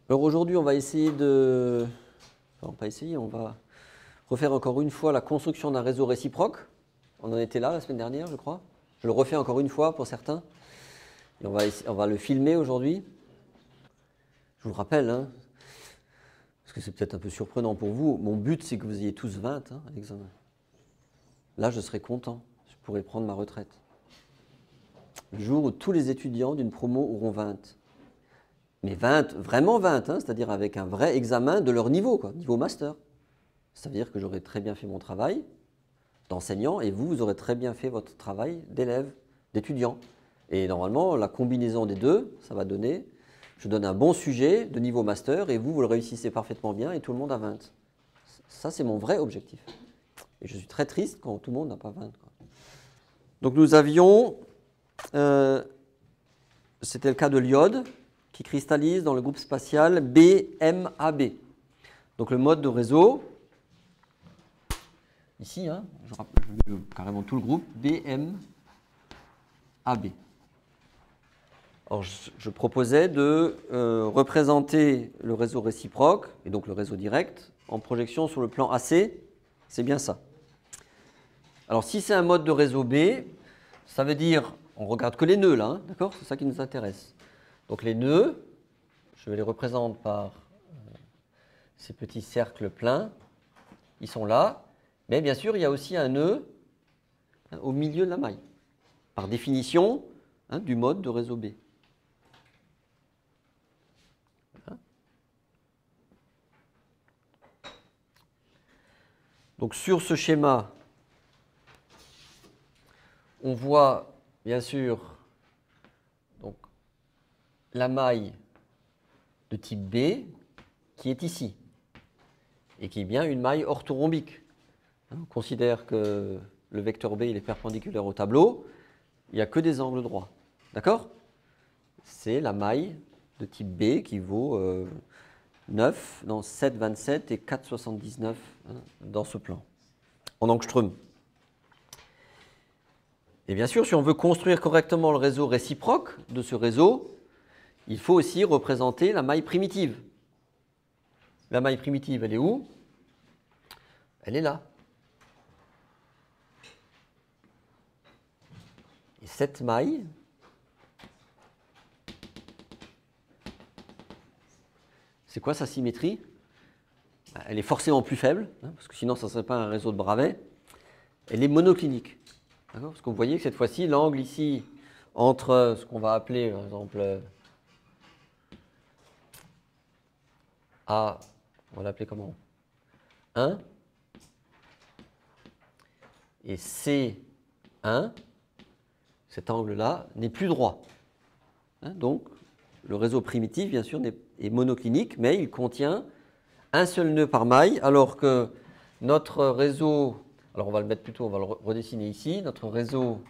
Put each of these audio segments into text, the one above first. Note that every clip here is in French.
Alors aujourd'hui, on va essayer de... Enfin, pas essayer, on va refaire encore une fois la construction d'un réseau réciproque. On en était là la semaine dernière, je crois. Je le refais encore une fois pour certains. Et on va le filmer aujourd'hui. Je vous rappelle, hein, parce que c'est peut-être un peu surprenant pour vous, mon but c'est que vous ayez tous 20 à l'examen. Là, je serai content, je pourrai prendre ma retraite. Le jour où tous les étudiants d'une promo auront 20. Mais 20, vraiment 20, c'est-à-dire avec un vrai examen de leur niveau, niveau master. Ça veut dire que j'aurai très bien fait mon travail d'enseignant et vous aurez très bien fait votre travail d'élève, d'étudiant. Et normalement, la combinaison des deux, ça va donner, je donne un bon sujet de niveau master et vous le réussissez parfaitement bien et tout le monde a 20. Ça, c'est mon vrai objectif. Et je suis très triste quand tout le monde n'a pas 20. Donc nous avions, c'était le cas de l'iode, qui cristallise dans le groupe spatial BMAB. Donc le mode de réseau, ici, je mets carrément tout le groupe, BMAB. Alors je proposais de représenter le réseau réciproque, et donc le réseau direct, en projection sur le plan AC, c'est bien ça. Alors si c'est un mode de réseau B, ça veut dire, on regarde que les nœuds là, d'accord? C'est ça qui nous intéresse. Donc les nœuds, je les représente par ces petits cercles pleins, ils sont là, mais bien sûr il y a aussi un nœud au milieu de la maille, par définition du mode de réseau B. Voilà. Donc sur ce schéma, on voit bien sûr donc, la maille de type B qui est ici et qui est bien une maille orthorhombique. On considère que le vecteur B il est perpendiculaire au tableau, il n'y a que des angles droits. D'accord? C'est la maille de type B qui vaut 9, dans 7,27 et 4,79 dans ce plan, en angstrom. Et bien sûr, si on veut construire correctement le réseau réciproque de ce réseau, il faut aussi représenter la maille primitive. La maille primitive, elle est où? Elle est là. Et cette maille, c'est quoi sa symétrie? Elle est forcément plus faible, parce que sinon ça ne serait pas un réseau de Bravais. Elle est monoclinique. Parce que vous voyez que cette fois-ci, l'angle ici, entre ce qu'on va appeler, par exemple, A, on va l'appeler comment? 1, et C1, cet angle-là n'est plus droit. Donc, le réseau primitif, bien sûr, est monoclinique, mais il contient un seul nœud par maille, alors que notre réseau, alors on va le mettre plutôt, on va le redessiner ici, notre réseau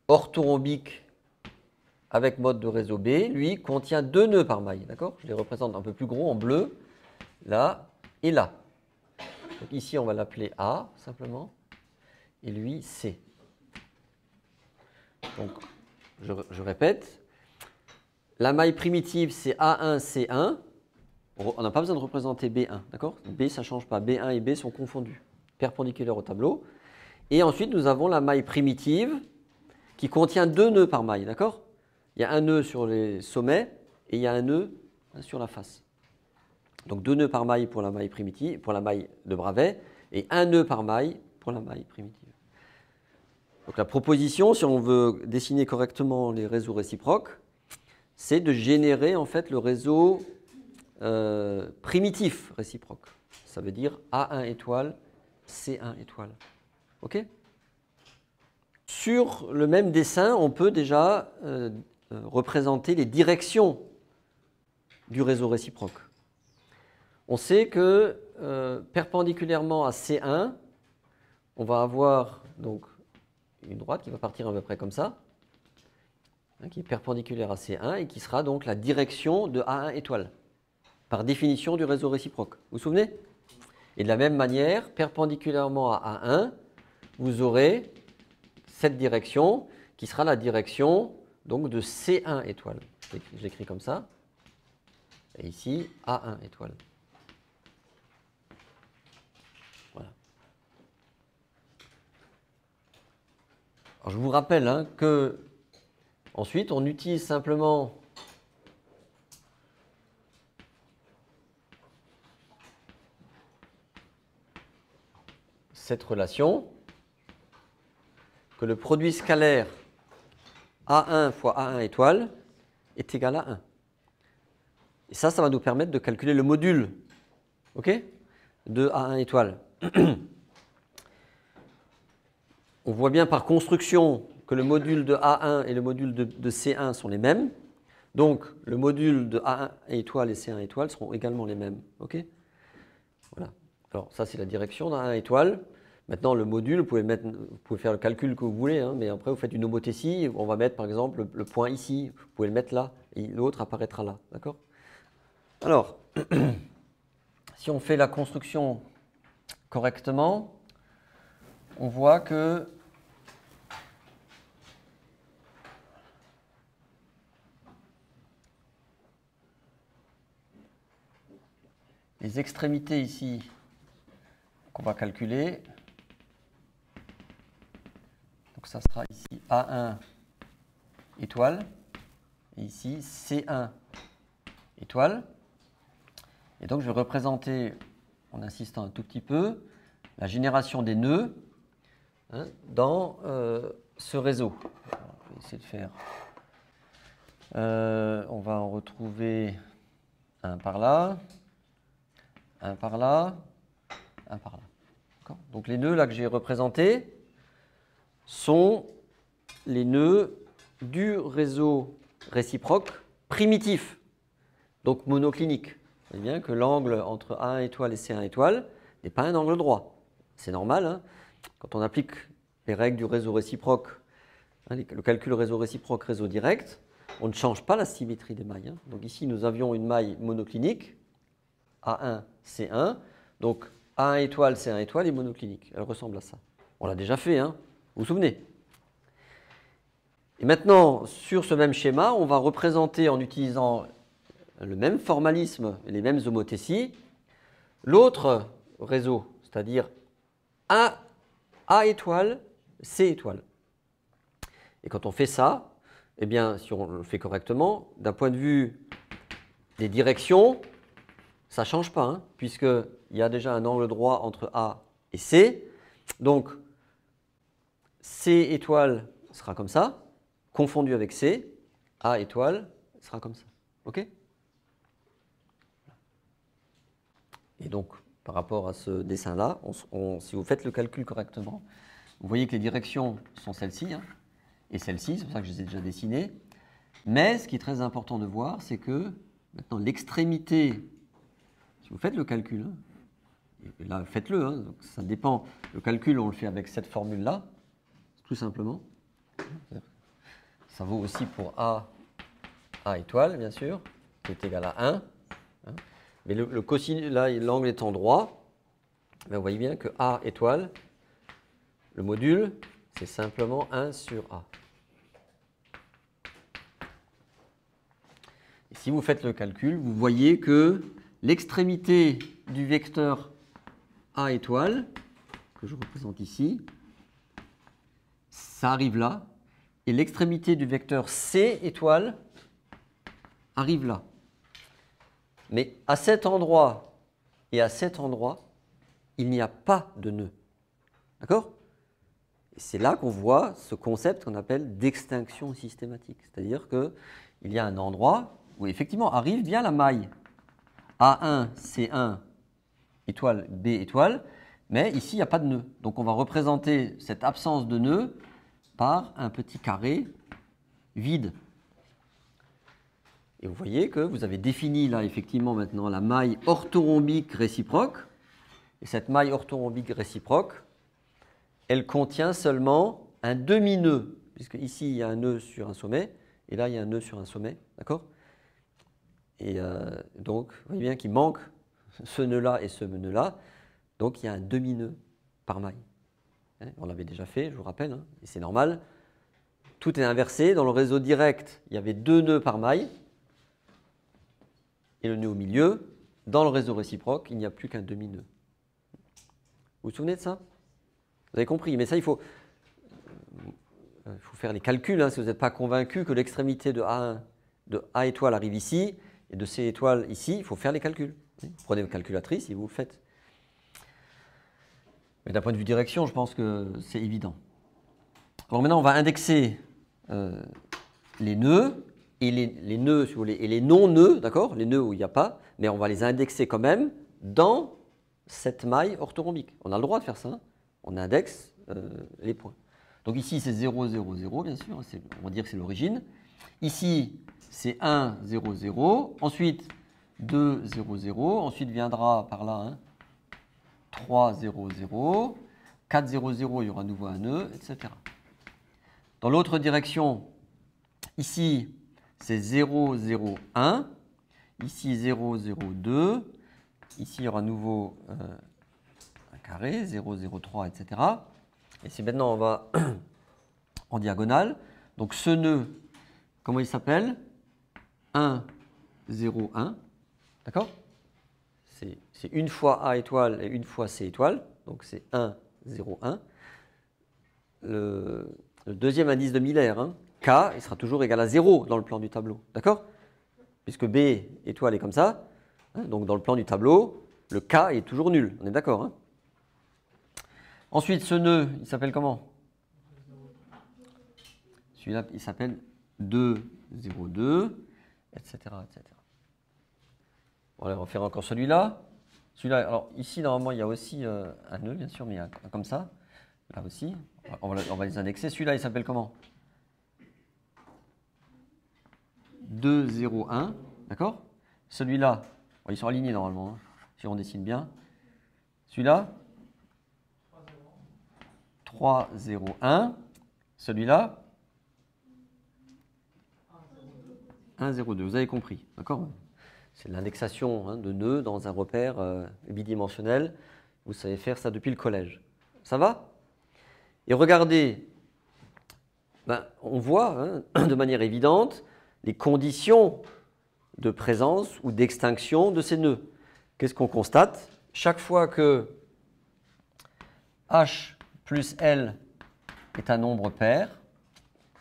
orthorhombique avec mode de réseau B, lui, contient 2 nœuds par maille, d'accord? Je les représente un peu plus gros en bleu, là et là. Donc ici, on va l'appeler A, simplement, et lui, C. Donc, je répète, la maille primitive, c'est A1, C1. On n'a pas besoin de représenter B1, d'accord? B, ça ne change pas. B1 et B sont confondus, perpendiculaires au tableau. Et ensuite, nous avons la maille primitive qui contient 2 nœuds par maille, d'accord? Il y a un nœud sur les sommets et il y a un nœud sur la face. Donc 2 nœuds par maille pour la maille primitive, pour la maille de Bravais, et un nœud par maille pour la maille primitive. Donc la proposition, si on veut dessiner correctement les réseaux réciproques, c'est de générer en fait le réseau primitif réciproque. Ça veut dire A1 étoile, C1 étoile. OK? Sur le même dessin, on peut déjà représenter les directions du réseau réciproque. On sait que perpendiculairement à C1, on va avoir donc une droite qui va partir à peu près comme ça, qui est perpendiculaire à C1 et qui sera donc la direction de A1 étoile, par définition du réseau réciproque. Vous vous souvenez? Et de la même manière, perpendiculairement à A1, vous aurez cette direction qui sera la direction donc de C1 étoile. Je l'écris comme ça. Et ici, A1 étoile. Voilà. Alors, je vous rappelle hein, que ensuite, on utilise simplement cette relation que le produit scalaire A1 fois A1 étoile est égal à 1. Et ça va nous permettre de calculer le module de A1 étoile. On voit bien par construction que le module de A1 et le module de C1 sont les mêmes. Donc, le module de A1 étoile et C1 étoile seront également les mêmes. Voilà. Alors, ça, c'est la direction d'A1 étoile. Maintenant, le module, vous pouvez faire le calcul que vous voulez, hein, mais après, vous faites une homothétie. On va mettre, par exemple, le point ici. Vous pouvez le mettre là, et l'autre apparaîtra là. D'accord ? Alors, si on fait la construction correctement, on voit que les extrémités ici qu'on va calculer, donc ça sera ici A1 étoile, et ici C1 étoile. Et donc je vais représenter, en insistant un tout petit peu, la génération des nœuds hein, dans ce réseau. Alors, je vais essayer de faire. On va en retrouver un par là, un par là, un par là. Donc les nœuds là que j'ai représentés sont les nœuds du réseau réciproque primitif, donc monoclinique. Vous voyez bien que l'angle entre A1 étoile et C1 étoile n'est pas un angle droit. C'est normal, hein. Quand on applique les règles du réseau réciproque, hein, le calcul réseau réciproque, réseau direct, on ne change pas la symétrie des mailles. Hein. Donc ici, nous avions une maille monoclinique, A1, C1. Donc A1 étoile, C1 étoile est monoclinique. Elle ressemble à ça. On l'a déjà fait, hein. Vous vous souvenez? Et maintenant, sur ce même schéma, on va représenter en utilisant le même formalisme et les mêmes homothéties l'autre réseau, c'est-à-dire A étoile, C étoile. Et quand on fait ça, eh bien, si on le fait correctement, d'un point de vue des directions, ça ne change pas, hein, puisqu'il y a déjà un angle droit entre A et C. Donc, C étoile sera comme ça, confondu avec C, A étoile sera comme ça. OK ? Et donc, par rapport à ce dessin-là, si vous faites le calcul correctement, vous voyez que les directions sont celles-ci hein, et celles-ci, c'est pour ça que je les ai déjà dessinées. Mais ce qui est très important de voir, c'est que maintenant l'extrémité, si vous faites le calcul, hein, et là faites-le, hein, donc ça dépend, le calcul on le fait avec cette formule-là, tout simplement. Ça vaut aussi pour A étoile, bien sûr, qui est égal à 1. Hein. Mais le cosinus, là, l'angle étant droit, ben vous voyez bien que A étoile, le module, c'est simplement 1 sur A. Et si vous faites le calcul, vous voyez que l'extrémité du vecteur A étoile, que je représente ici, ça arrive là, et l'extrémité du vecteur C étoile arrive là. Mais à cet endroit et à cet endroit, il n'y a pas de nœud. D'accord ? Et c'est là qu'on voit ce concept qu'on appelle d'extinction systématique. C'est-à-dire qu'il y a un endroit où effectivement arrive bien la maille A1, C1, étoile, B étoile, mais ici il n'y a pas de nœud. Donc on va représenter cette absence de nœud par un petit carré vide. Et vous voyez que vous avez défini là effectivement maintenant la maille orthorhombique réciproque. Et cette maille orthorhombique réciproque, elle contient seulement un demi-nœud, puisque ici il y a un nœud sur un sommet, et là il y a un nœud sur un sommet, d'accord ? Et donc, vous voyez bien qu'il manque ce nœud-là et ce nœud-là, donc il y a un demi-nœud par maille. Hein, on l'avait déjà fait, je vous rappelle, hein, et c'est normal. Tout est inversé. Dans le réseau direct, il y avait 2 nœuds par maille. et le nœud au milieu, dans le réseau réciproque, il n'y a plus qu'un demi-nœud. Vous vous souvenez de ça? Vous avez compris, mais ça, il faut faire les calculs, hein, si vous n'êtes pas convaincu que l'extrémité de A étoile arrive ici, et de C étoile ici, il faut faire les calculs. Vous prenez votre calculatrice et vous le faites. Mais d'un point de vue direction, je pense que c'est évident. Alors maintenant, on va indexer les nœuds, et les nœuds, si vous voulez, et les non-nœuds, d'accord? Les nœuds où il n'y a pas, mais on va les indexer quand même dans cette maille orthorhombique. On a le droit de faire ça, hein. On indexe les points. Donc ici, c'est 0, 0, 0, bien sûr, on va dire que c'est l'origine. Ici, c'est 1, 0, 0. Ensuite, 2, 0, 0. Ensuite viendra par là, hein, 3, 0, 0. 4, 0, 0, il y aura à nouveau un nœud, etc. Dans l'autre direction, ici, c'est 0, 0, 1. Ici, 0, 0, 2. Ici, il y aura à nouveau un carré, 0, 0, 3, etc. Et si maintenant on va en diagonale, donc ce nœud, comment il s'appelle? 1, 0, 1. D'accord? C'est une fois A étoile et une fois C étoile. Donc c'est 1, 0, 1. Le deuxième indice de Miller, hein, K, il sera toujours égal à 0 dans le plan du tableau. D'accord? Puisque B étoile est comme ça. Hein, donc dans le plan du tableau, le K est toujours nul. On est d'accord, hein? Ensuite, ce nœud, il s'appelle comment? Celui-là, il s'appelle 2, 0, 2, etc., etc. Bon, allez, on va faire encore celui-là. Celui-là, alors ici, normalement, il y a aussi un nœud, bien sûr, mais il y a comme ça. Là aussi. On va les indexer. Celui-là, il s'appelle comment? 2, 0, 1. D'accord? Celui-là, bon, ils sont alignés normalement, hein, si on dessine bien. Celui-là, 3, 0, 1. Celui-là, 1, 0, 2. Vous avez compris, d'accord? C'est l'indexation, hein, de nœuds dans un repère bidimensionnel. Vous savez faire ça depuis le collège. Ça va? Et regardez, ben, on voit, hein, de manière évidente les conditions de présence ou d'extinction de ces nœuds. Qu'est-ce qu'on constate? Chaque fois que H plus L est un nombre pair,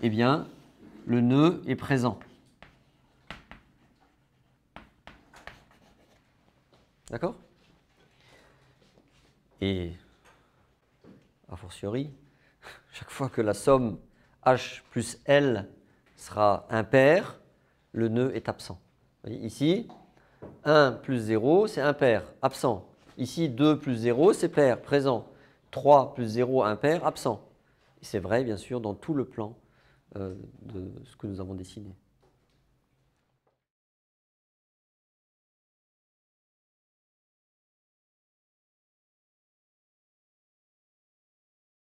eh bien, le nœud est présent. D'accord? Et, a fortiori, chaque fois que la somme H plus L sera impair, le nœud est absent. Vous voyez, ici, 1 plus 0, c'est impair, absent. Ici, 2 plus 0, c'est pair, présent. 3 plus 0, impair, absent. Et c'est vrai, bien sûr, dans tout le plan de ce que nous avons dessiné.